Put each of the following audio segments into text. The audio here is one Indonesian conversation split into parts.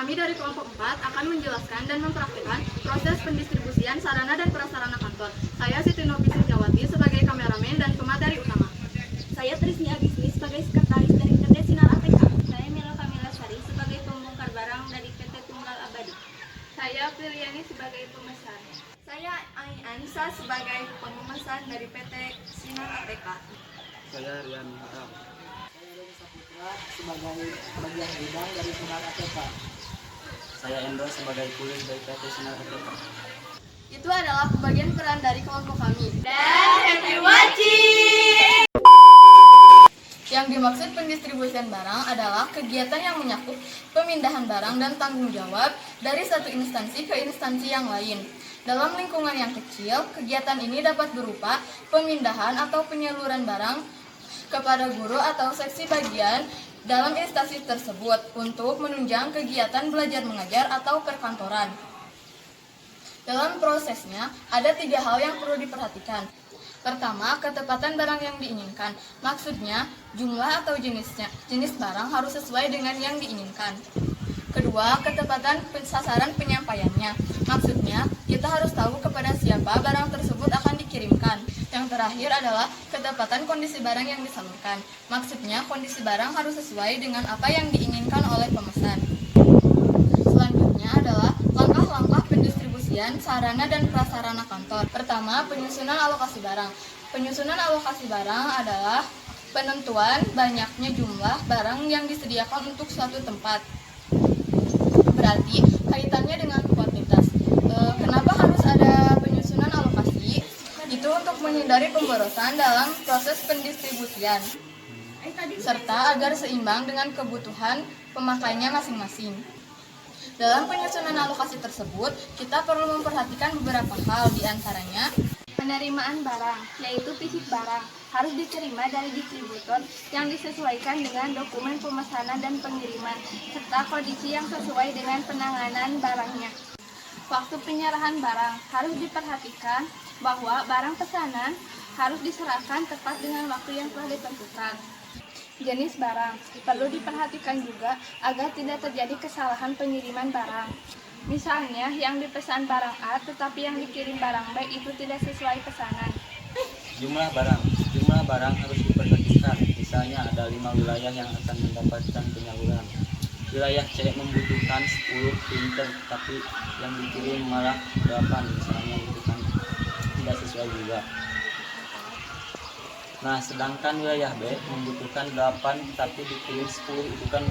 Kami dari kelompok 4 akan menjelaskan dan mempraktikkan proses pendistribusian sarana dan prasarana kantor. Saya Siti Nurbisin Jawati sebagai kameramen dan pemateri utama. Saya Trisni Agisni sebagai sekretaris dari PT Sinar ATK. Saya Mira Kamila Sari sebagai pembongkar barang dari PT Tunggal Abadi. Saya Priliani sebagai pemesan. Saya Ai Anissa sebagai pemesan dari PT Sinar ATK. Saya Rian Haram. Saya Reza Saputra sebagai bagian bidang dari Sinar ATK. Saya Endro sebagai kulir dari PT Sinar ATK. Itu adalah bagian peran dari kelompok kami. Dan happy watching! Yang dimaksud pendistribusian barang adalah kegiatan yang menyangkut pemindahan barang dan tanggung jawab dari satu instansi ke instansi yang lain. Dalam lingkungan yang kecil, kegiatan ini dapat berupa pemindahan atau penyaluran barang kepada guru atau seksi bagian dalam instansi tersebut untuk menunjang kegiatan belajar mengajar atau perkantoran. Dalam prosesnya, ada 3 hal yang perlu diperhatikan. Pertama, ketepatan barang yang diinginkan. Maksudnya, jumlah atau jenis barang harus sesuai dengan yang diinginkan. Kedua, ketepatan sasaran penyampaiannya. Maksudnya, kita harus tahu kepada siapa barang tersebut akan dikirimkan. Yang terakhir adalah ketepatan kondisi barang yang disalurkan. Maksudnya, kondisi barang harus sesuai dengan apa yang diinginkan oleh pemesan. Selanjutnya adalah langkah-langkah pendistribusian sarana dan prasarana kantor. Pertama, penyusunan alokasi barang. Penyusunan alokasi barang adalah penentuan banyaknya jumlah barang yang disediakan untuk suatu tempat. Berarti kaitannya dengan kuantitas. Kenapa harus ada penyusunan alokasi? Itu untuk menghindari pemborosan dalam proses pendistribusian, serta agar seimbang dengan kebutuhan pemakainya masing-masing. Dalam penyusunan alokasi tersebut, kita perlu memperhatikan beberapa hal, diantaranya Penerimaan barang, yaitu fisik barang, harus diterima dari distributor yang disesuaikan dengan dokumen pemesanan dan pengiriman, serta kondisi yang sesuai dengan penanganan barangnya. Waktu penyerahan barang harus diperhatikan bahwa barang pesanan harus diserahkan tepat dengan waktu yang telah ditentukan. Jenis barang perlu diperhatikan juga agar tidak terjadi kesalahan pengiriman barang. Misalnya, yang dipesan barang A tetapi yang dikirim barang B itu tidak sesuai pesanan. Jumlah barang harus diperhatikan. Misalnya ada 5 wilayah yang akan mendapatkan penyaluran. Wilayah C membutuhkan 10 printer, tapi yang dikirim malah 8, misalnya itu kan tidak sesuai juga. Nah, sedangkan wilayah B membutuhkan 8 tapi dikirim 10, itu kan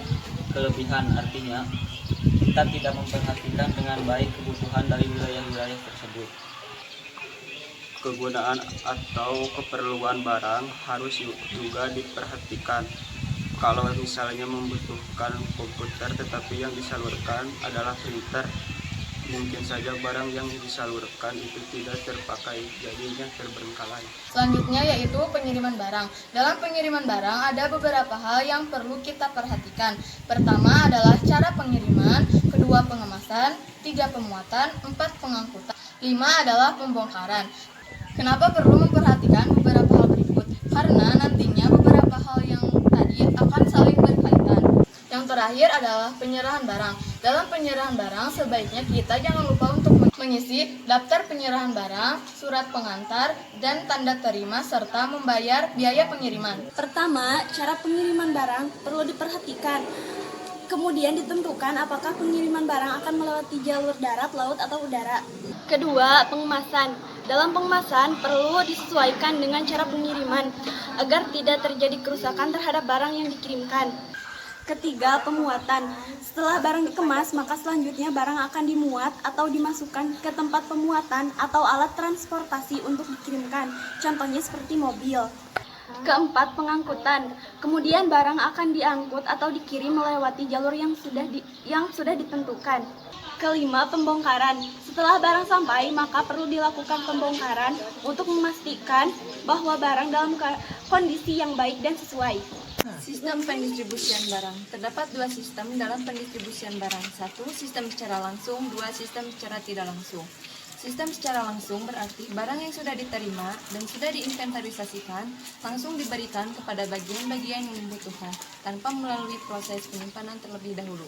kelebihan. Artinya kita tidak memperhatikan dengan baik kebutuhan dari wilayah-wilayah tersebut. Kegunaan atau keperluan barang harus juga diperhatikan. Kalau misalnya membutuhkan komputer tetapi yang disalurkan adalah printer, mungkin saja barang yang disalurkan itu tidak terpakai, jadinya terbengkalai. selanjutnya yaitu pengiriman barang. Dalam pengiriman barang ada beberapa hal yang perlu kita perhatikan. Pertama adalah cara pengiriman, kedua pengemasan, 3 pemuatan, 4 pengangkutan, 5 adalah pembongkaran. Kenapa perlu memperhatikan beberapa hal berikut? Karena nantinya beberapa hal yang tadi akan saling berkaitan. Yang terakhir adalah penyerahan barang. Dalam penyerahan barang, sebaiknya kita jangan lupa untuk mengisi daftar penyerahan barang, surat pengantar, dan tanda terima, serta membayar biaya pengiriman. Pertama, cara pengiriman barang perlu diperhatikan. Kemudian ditentukan apakah pengiriman barang akan melewati jalur darat, laut, atau udara. Kedua, pengemasan. Dalam pengemasan perlu disesuaikan dengan cara pengiriman agar tidak terjadi kerusakan terhadap barang yang dikirimkan. Ketiga, pemuatan. Setelah barang dikemas, maka selanjutnya barang akan dimuat atau dimasukkan ke tempat pemuatan atau alat transportasi untuk dikirimkan. Contohnya seperti mobil. Keempat, pengangkutan. Kemudian barang akan diangkut atau dikirim melewati jalur yang sudah ditentukan. Kelima, pembongkaran. Setelah barang sampai, maka perlu dilakukan pembongkaran untuk memastikan bahwa barang dalam kondisi yang baik dan sesuai. Sistem pendistribusian barang. Terdapat 2 sistem dalam pendistribusian barang. 1. Sistem secara langsung, 2. Sistem secara tidak langsung. Sistem secara langsung berarti barang yang sudah diterima dan sudah diinventarisasikan langsung diberikan kepada bagian-bagian yang membutuhkan. tanpa melalui proses penyimpanan terlebih dahulu.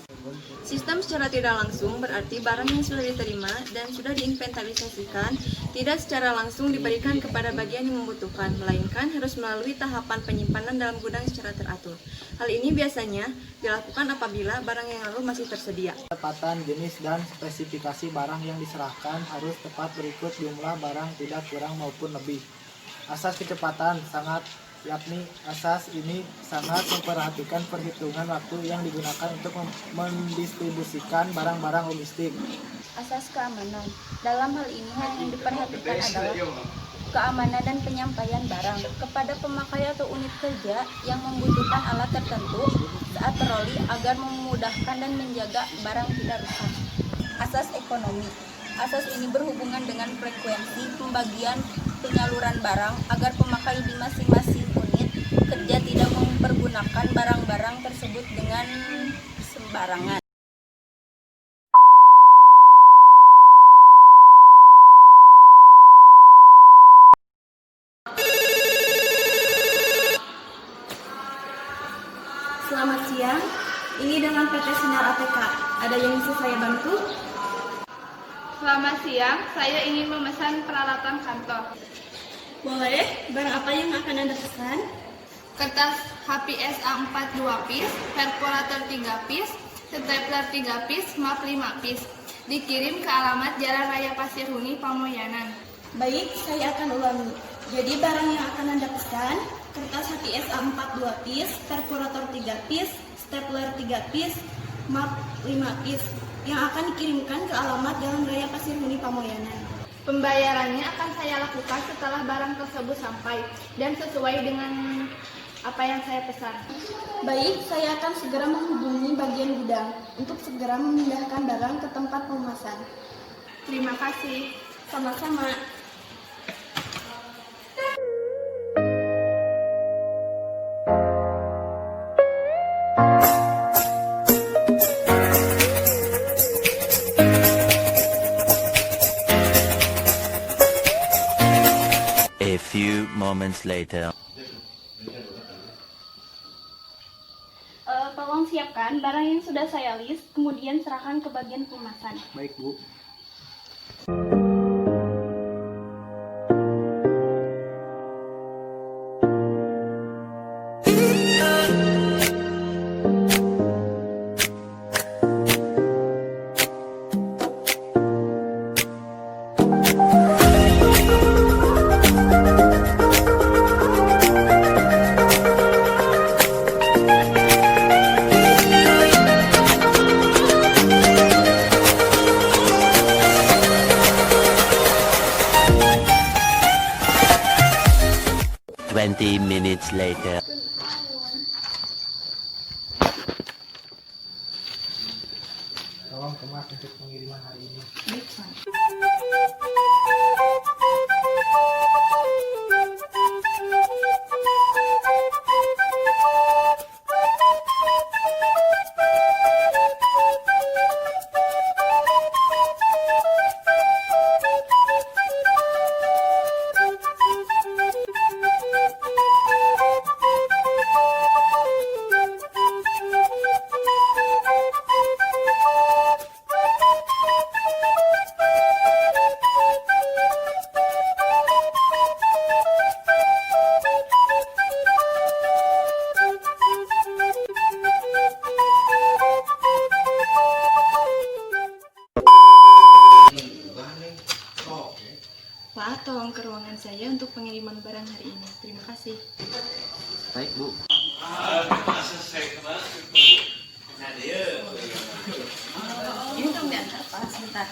Sistem secara tidak langsung berarti barang yang sudah diterima dan sudah diinventarisasikan tidak secara langsung diberikan kepada bagian yang membutuhkan, melainkan harus melalui tahapan penyimpanan dalam gudang secara teratur. Hal ini biasanya dilakukan apabila barang yang lalu masih tersedia. Ketepatan jenis dan spesifikasi barang yang diserahkan harus tepat berikut jumlah barang tidak kurang maupun lebih. Asas kecepatan yakni asas ini sangat memperhatikan perhitungan waktu yang digunakan untuk mendistribusikan barang-barang logistik. Asas keamanan. Dalam hal ini yang diperhatikan adalah keamanan dan penyampaian barang kepada pemakai atau unit kerja yang membutuhkan alat tertentu saat troli agar memudahkan dan menjaga barang tidak rusak. Asas ekonomi. Asas ini berhubungan dengan frekuensi pembagian penyaluran barang agar pemakai di masing-masing unit kerja tidak mempergunakan barang-barang tersebut dengan sembarangan. Selamat siang, ini dengan PT Sinar ATK. Ada yang bisa saya bantu? Selamat siang, saya ingin memesan peralatan kantor. Boleh, barang apa yang akan Anda pesan? Kertas HPS A4 2 piece, perforator 3 piece, stapler 3 piece, map 5 piece. Dikirim ke alamat Jalan Raya Pasir Huni, Pamoyanan. Baik, saya akan ulangi. Jadi barang yang akan Anda pesan, kertas HPS A4 2 piece, perforator 3 piece, stapler 3 piece, map 5 piece, yang akan dikirimkan ke alamat Jalan Raya Pasir Huni, Pamoyanan. Pembayarannya akan saya lakukan setelah barang tersebut sampai dan sesuai dengan apa yang saya pesan. Baik, saya akan segera menghubungi bagian gudang untuk segera memindahkan barang ke tempat pengemasan. Terima kasih. Sama-sama. A few moments later. Tolong siapkan barang yang sudah saya list, kemudian serahkan ke bagian pengemasan. Baik, Bu. Minutes later. Tolong kemas untuk pengiriman hari ini. Pak, tolong ke ruangan saya untuk pengiriman barang hari ini. Terima kasih. Baik, Bu. Ini dong diantar Pak, sebentar.